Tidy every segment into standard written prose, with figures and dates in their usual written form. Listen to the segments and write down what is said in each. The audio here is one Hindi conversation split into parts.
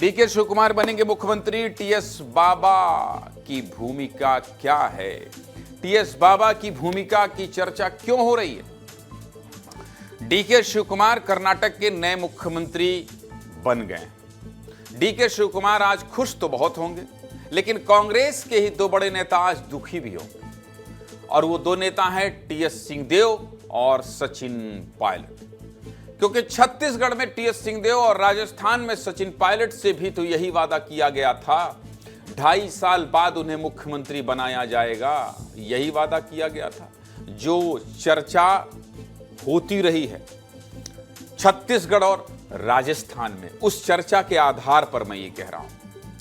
डीके शिव कुमार बनेंगे मुख्यमंत्री। टीएस बाबा की भूमिका क्या है? टीएस बाबा की भूमिका की चर्चा क्यों हो रही है? डीके शिव कुमार कर्नाटक के नए मुख्यमंत्री बन गए। डीके शिव कुमार आज खुश तो बहुत होंगे, लेकिन कांग्रेस के ही दो बड़े नेता आज दुखी भी होंगे, और वो दो नेता हैं टीएस सिंहदेव और सचिन पायलट। क्योंकि छत्तीसगढ़ में टीएस सिंहदेव और राजस्थान में सचिन पायलट से भी तो यही वादा किया गया था, 2.5 साल बाद उन्हें मुख्यमंत्री बनाया जाएगा। यही वादा किया गया था, जो चर्चा होती रही है छत्तीसगढ़ और राजस्थान में। उस चर्चा के आधार पर मैं ये कह रहा हूं,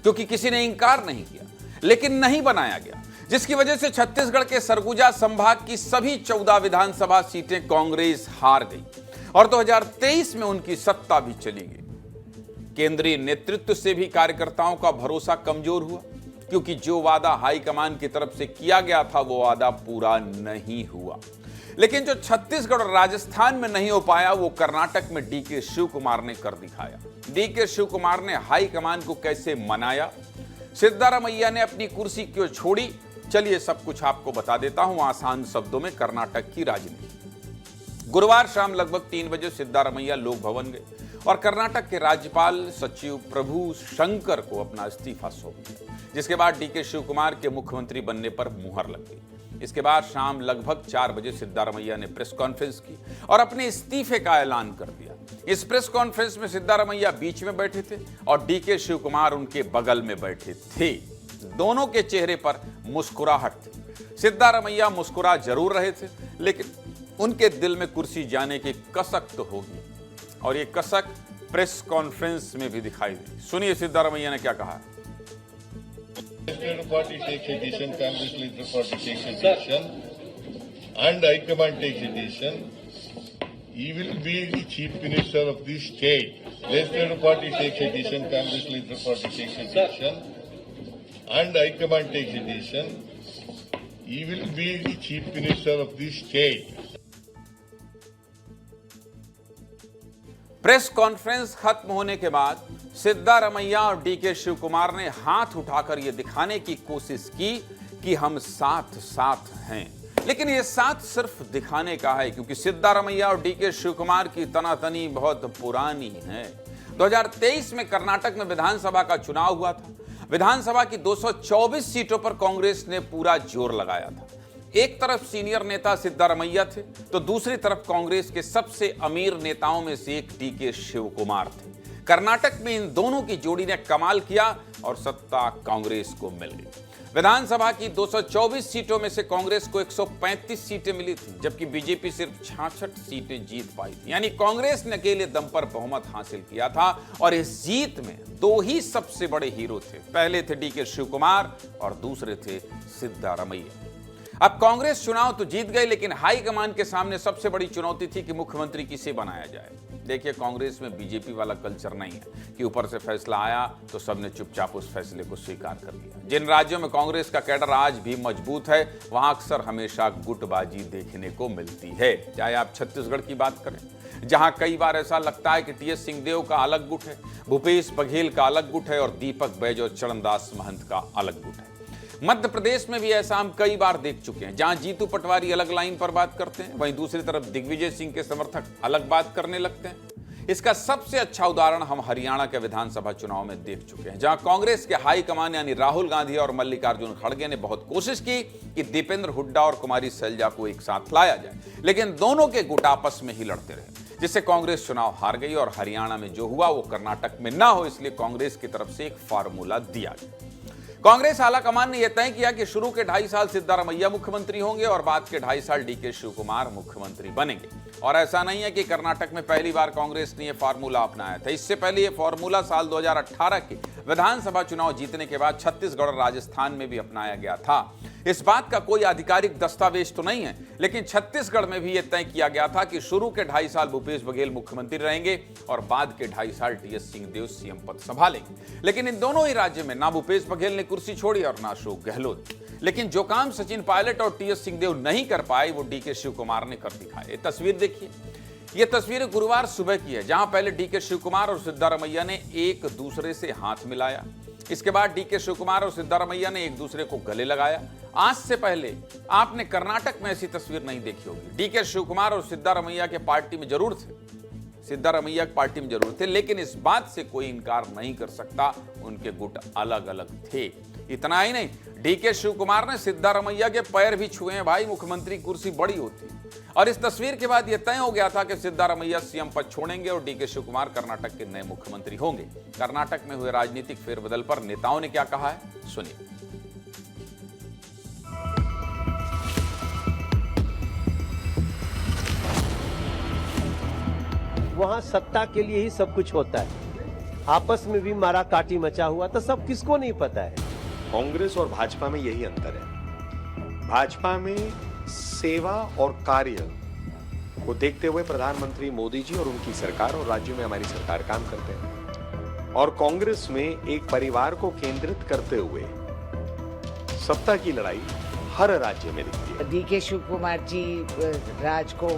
क्योंकि किसी ने इंकार नहीं किया, लेकिन नहीं बनाया गया, जिसकी वजह से छत्तीसगढ़ के सरगुजा संभाग की सभी 14 विधानसभा सीटें कांग्रेस हार गई और 2023 में उनकी सत्ता भी चली गई। केंद्रीय नेतृत्व से भी कार्यकर्ताओं का भरोसा कमजोर हुआ, क्योंकि जो वादा हाईकमान की तरफ से किया गया था वो वादा पूरा नहीं हुआ। लेकिन जो छत्तीसगढ़ और राजस्थान में नहीं हो पाया, वो कर्नाटक में डीके शिव कुमार ने कर दिखाया। डीके शिव कुमार ने हाईकमान को कैसे मनाया, सिद्धारमैया ने अपनी कुर्सी क्यों छोड़ी, चलिए सब कुछ आपको बता देता हूं आसान शब्दों में। कर्नाटक की राजनीति। गुरुवार शाम लगभग 3 बजे सिद्धारमैया लोक भवन गए और कर्नाटक के राज्यपाल सचिव प्रभु शंकर को अपना इस्तीफा सौंप दिया, जिसके बाद डीके शिव कुमार के मुख्यमंत्री बनने पर मुहर लग गई। इसके बाद शाम लगभग 4 बजे सिद्धारमैया ने प्रेस कॉन्फ्रेंस की और अपने इस्तीफे का ऐलान कर दिया। इस प्रेस कॉन्फ्रेंस में सिद्धारमैया बीच में बैठे थे और डीके शिव कुमार उनके बगल में बैठे थे। दोनों के चेहरे पर मुस्कुराहट थी। सिद्धारमैया मुस्कुरा जरूर रहे थे, लेकिन उनके दिल में कुर्सी जाने की कसक तो होगी, और ये कसक प्रेस कॉन्फ्रेंस में भी दिखाई दी। सुनिए सिद्धारमैया ने क्या कहा। Party takes a decision, Congress leader party takes a decision, and High Command takes a decision. He will be the chief minister of this state. Legislative party takes a decision, Congress leader party takes a decision, and High Command takes a decision. He will be the chief minister of this state. Press conference खत्म होने के बाद सिद्धारमैया और डीके शिव कुमार ने हाथ उठाकर यह दिखाने की कोशिश की कि हम साथ साथ हैं, लेकिन यह साथ सिर्फ दिखाने का है, क्योंकि सिद्धारमैया और डीके शिव कुमार की तनातनी बहुत पुरानी है। 2023 में कर्नाटक में विधानसभा का चुनाव हुआ था। विधानसभा की 224 सीटों पर कांग्रेस ने पूरा जोर लगाया था। एक तरफ सीनियर नेता सिद्धारमैया थे, तो दूसरी तरफ कांग्रेस के सबसे अमीर नेताओं में से एक डीके शिव कुमार थे। कर्नाटक में इन दोनों की जोड़ी ने कमाल किया और सत्ता कांग्रेस को मिल गई। विधानसभा की 224 सीटों में से कांग्रेस को 135 सीटें मिली थी, जबकि बीजेपी सिर्फ 66 सीटें जीत पाई थी। यानी कांग्रेस ने अकेले दम पर बहुमत हासिल किया था, और इस जीत में 2 ही सबसे बड़े हीरो थे। पहले थे डीके शिव कुमार और दूसरे थे सिद्धारमैया। अब कांग्रेस चुनाव तो जीत गई, लेकिन हाईकमान के सामने सबसे बड़ी चुनौती थी कि मुख्यमंत्री किसे बनाया जाए। देखिए, कांग्रेस में बीजेपी वाला कल्चर नहीं है कि ऊपर से फैसला आया तो सबने चुपचाप उस फैसले को स्वीकार कर लिया। जिन राज्यों में कांग्रेस का कैडर आज भी मजबूत है, वहां अक्सर हमेशा गुटबाजी देखने को मिलती है। चाहे आप छत्तीसगढ़ की बात करें, जहां कई बार ऐसा लगता है कि टीएस सिंहदेव का अलग गुट है, भूपेश बघेल का अलग गुट है और दीपक बैज और चरणदास महंत का अलग गुट है। मध्य प्रदेश में भी ऐसा हम कई बार देख चुके हैं, जहां जीतू पटवारी अलग लाइन पर बात करते हैं, वहीं दूसरी तरफ दिग्विजय सिंह के समर्थक अलग बात करने लगते हैं। इसका सबसे अच्छा उदाहरण हम हरियाणा के विधानसभा चुनाव में देख चुके हैं, जहां कांग्रेस के हाईकमान यानी राहुल गांधी और मल्लिकार्जुन खड़गे ने बहुत कोशिश की कि दीपेंद्र हुड्डा और कुमारी सैलजा को एक साथ लाया जाए, लेकिन दोनों के गुट आपस में ही लड़ते रहे, जिससे कांग्रेस चुनाव हार गई। और हरियाणा में जो हुआ वो कर्नाटक में ना हो, इसलिए कांग्रेस की तरफ से एक फार्मूला दिया गया। कांग्रेस आला कमान ने यह तय किया कि शुरू के 2.5 साल सिद्धारमैया मुख्यमंत्री होंगे और बाद के 2.5 साल डीके शिव कुमार मुख्यमंत्री बनेंगे। और ऐसा नहीं है कि कर्नाटक में पहली बार कांग्रेस ने यह फार्मूला अपनाया था। इससे पहले यह फार्मूला साल 2018 के विधानसभा चुनाव जीतने के बाद छत्तीसगढ़ और राजस्थान में भी अपनाया गया था। इस बात का कोई आधिकारिक दस्तावेज तो नहीं है, लेकिन छत्तीसगढ़ में भी यह तय किया गया था कि शुरू के 2.5 साल भूपेश बघेल मुख्यमंत्री रहेंगे और बाद के 2.5 साल टीएस सिंहदेव सीएम पद संभालेंगे। लेकिन इन दोनों ही राज्यों में ना भूपेश बघेल ने कुर्सी छोड़ी और ना अशोक गहलोत। लेकिन जो काम सचिन पायलट और टीएस सिंहदेव नहीं कर पाए, वो डीके शिव कुमार ने कर दिखाए। तस्वीर देखिए, ये तस्वीरें गुरुवार सुबह की है, जहां पहले डीके शिवकुमार और सिद्धारमैया ने एक दूसरे से हाथ मिलाया। इसके बाद डीके शिवकुमार और सिद्धारमैया ने एक दूसरे को गले लगाया। आज से पहले आपने कर्नाटक में ऐसी तस्वीर नहीं देखी होगी। डीके शिवकुमार और सिद्धारमैया के पार्टी में जरूर थे, लेकिन इस बात से कोई इनकार नहीं कर सकता उनके गुट अलग अलग थे। इतना ही नहीं, डीके शिवकुमार ने सिद्धारमैया के पैर भी छुए हैं। भाई, मुख्यमंत्री कुर्सी बड़ी होती है। और इस तस्वीर के बाद यह तय हो गया था कि सिद्धारमैया सीएम पद छोड़ेंगे और डीके शिवकुमार कर्नाटक के नए मुख्यमंत्री होंगे। कर्नाटक में हुए राजनीतिक फेरबदल पर नेताओं ने क्या कहा है, सुनिए। वहां सत्ता के लिए ही सब कुछ होता है। आपस में भी मारा काटी मचा हुआ तो सब किसको नहीं पता है। कांग्रेस और भाजपा में यही अंतर है। भाजपा में सेवा और कार्य को देखते हुए प्रधानमंत्री मोदी जी और उनकी सरकार और राज्यों में हमारी सरकार काम करते हैं, और कांग्रेस में एक परिवार को केंद्रित करते हुए सत्ता की लड़ाई हर राज्य में दिखती है। डीके शिवकुमार जी राज को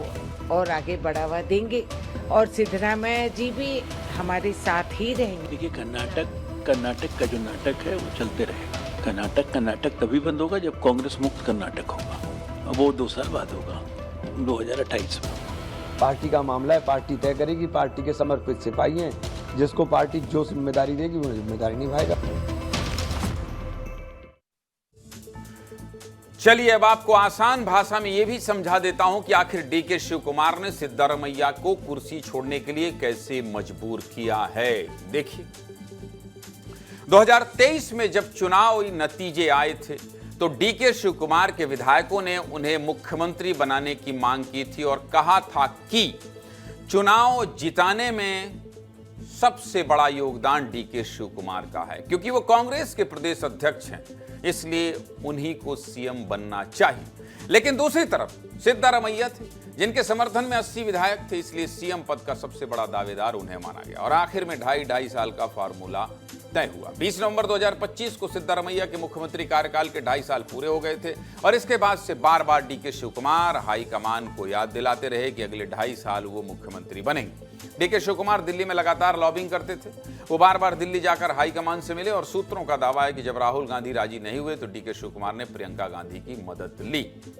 और आगे बढ़ावा देंगे और सिद्धरामैया जी भी हमारे साथ ही रहेंगे। देखिए, कर्नाटक का जो नाटक है वो चलते रहेगा। कर्नाटक तभी बंद होगा जब कांग्रेस मुक्त कर्नाटक होगा। अब वो 2 साल बाद होगा, 2028 में। पार्टी का मामला है, पार्टी तय करेगी। पार्टी के समर्पित सिपाही हैं, जिसको पार्टी जो जिम्मेदारी देगी वो जिम्मेदारी निभाएगा। चलिए, अब आपको आसान भाषा में यह भी समझा देता हूं कि आखिर डीके शिवकुमार ने सिद्धारमैया को कुर्सी छोड़ने के लिए कैसे मजबूर किया है। देखिए, 2023 में जब चुनावी नतीजे आए थे तो डीके शिवकुमार के विधायकों ने उन्हें मुख्यमंत्री बनाने की मांग की थी और कहा था कि चुनाव जिताने में सबसे बड़ा योगदान डीके शिवकुमार का है, क्योंकि वो कांग्रेस के प्रदेश अध्यक्ष हैं, इसलिए उन्हीं को सीएम बनना चाहिए। लेकिन दूसरी तरफ सिद्धारमैया थे, जिनके समर्थन में 80 विधायक थे, इसलिए सीएम पद का सबसे बड़ा दावेदार उन्हें माना गया और आखिर में 2.5 साल का फार्मूला तय हुआ। 20 नवंबर 2025 को सिद्धारमैया के मुख्यमंत्री कार्यकाल के 2.5 साल पूरे हो गए थे और इसके बाद से बार बार डीके शिवकुमार हाईकमान को याद दिलाते रहे कि अगले 2.5 साल वो मुख्यमंत्री बनेंगे। डीके शिवकुमार दिल्ली में लगातार लॉबिंग करते थे। वो बार बार दिल्ली जाकर हाईकमान से मिले और सूत्रों का दावा है कि जब राहुल गांधी राजी नहीं हुए तो डीके शिवकुमार ने प्रियंका गांधी की मदद ली।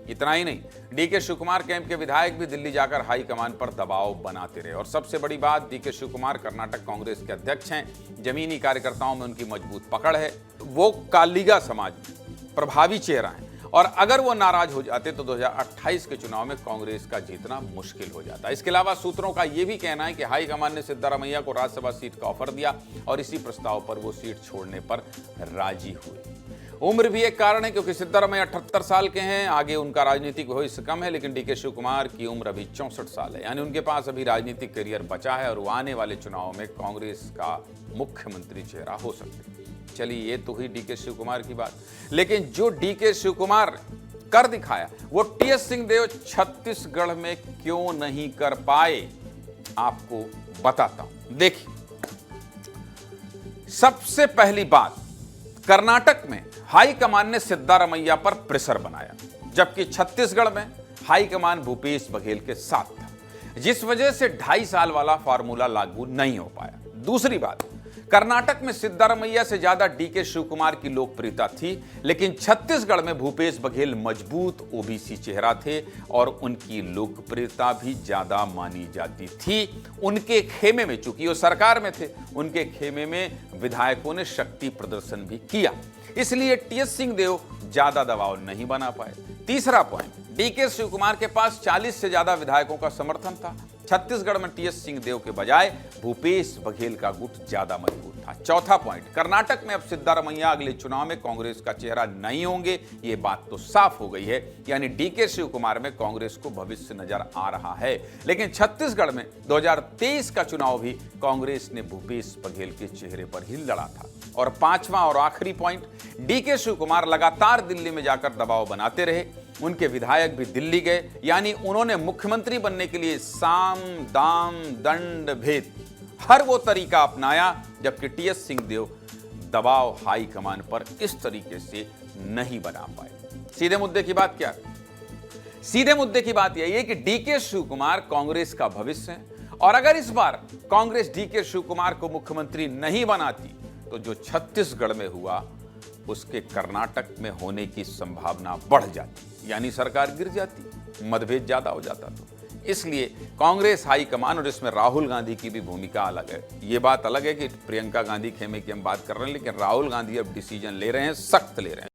इतना ही नहीं, डीके शिवकुमार कैंप के विधायक भी दिल्ली जाकर हाईकमान पर दबाव बनाते रहे। और सबसे बड़ी बात, डीके शिवकुमार कर्नाटक कांग्रेस के अध्यक्ष हैं। जमीनी कार्यकर्ताओं में उनकी मजबूत पकड़ है। वो कालीगा समाज में प्रभावी चेहरा है और अगर वो नाराज हो जाते तो 2028 के चुनाव में कांग्रेस का जीतना मुश्किल हो जाता। इसके अलावा सूत्रों का यह भी कहना है कि हाईकमान ने सिद्धारमैया को राज्यसभा सीट का ऑफर दिया और इसी प्रस्ताव पर वो सीट छोड़ने पर राजी हुए। उम्र भी एक कारण है, क्योंकि सिद्धारमैया 78 साल के हैं। आगे उनका राजनीतिक भविष्य कम है, लेकिन डीके शिवकुमार की उम्र अभी 64 साल है, यानी उनके पास अभी राजनीतिक करियर बचा है और वो आने वाले चुनाव में कांग्रेस का मुख्यमंत्री चेहरा हो सकते हैं। चलिए, ये तो हुई डीके शिवकुमार की बात, लेकिन जो डीके शिवकुमार ने कर दिखाया वो टीएस सिंहदेव छत्तीसगढ़ में क्यों नहीं कर पाए, आपको बताता हूं। देखिए, सबसे पहली बात, कर्नाटक में हाईकमान ने सिद्धारमैया पर प्रेशर बनाया, जबकि छत्तीसगढ़ में हाईकमान भूपेश बघेल के साथ था, जिस वजह से 2.5 साल वाला फार्मूला लागू नहीं हो पाया। दूसरी बात, कर्नाटक में सिद्धारमैया से ज्यादा डीके शिवकुमार की लोकप्रियता थी, लेकिन छत्तीसगढ़ में भूपेश बघेल मजबूत ओबीसी चेहरा थे और उनकी लोकप्रियता भी ज्यादा मानी जाती थी। उनके खेमे में, चूंकि वो सरकार में थे, उनके खेमे में विधायकों ने शक्ति प्रदर्शन भी किया, इसलिए टीएस सिंहदेव ज्यादा दबाव नहीं बना पाए। तीसरा पॉइंट, डीके शिवकुमार के पास 40 से ज्यादा विधायकों का समर्थन था। छत्तीसगढ़ में टीएस सिंहदेव के बजाय भूपेश बघेल का गुट ज्यादा मजबूत था। चौथा पॉइंट, कर्नाटक में अब सिद्धारमैया अगले चुनाव में कांग्रेस का चेहरा नहीं होंगे, ये बात तो साफ हो गई है, यानी डीके शिवकुमार में कांग्रेस को भविष्य नजर आ रहा है। लेकिन छत्तीसगढ़ में 2023 का चुनाव भी कांग्रेस ने भूपेश बघेल के चेहरे पर ही लड़ा था। और पांचवा और आखिरी पॉइंट, डीके शिवकुमार लगातार दिल्ली में जाकर दबाव बनाते रहे। उनके विधायक भी दिल्ली गए, यानी उन्होंने मुख्यमंत्री बनने के लिए साम दाम दंड भेद हर वो तरीका अपनाया, जबकि टीएस सिंहदेव दबाव हाईकमान पर इस तरीके से नहीं बना पाए। सीधे मुद्दे की बात क्या है? सीधे मुद्दे की बात यही है कि डीके शिव कुमार कांग्रेस का भविष्य है, और अगर इस बार कांग्रेस डीके शिव कुमार को मुख्यमंत्री नहीं बनाती तो जो छत्तीसगढ़ में हुआ उसके कर्नाटक में होने की संभावना बढ़ जाती, यानी सरकार गिर जाती, मतभेद ज्यादा हो जाता। तो इसलिए कांग्रेस हाईकमान, और इसमें राहुल गांधी की भी भूमिका अलग है। ये बात अलग है कि प्रियंका गांधी खेमे की हम बात कर रहे हैं, लेकिन राहुल गांधी अब डिसीजन ले रहे हैं, सख्त ले रहे हैं।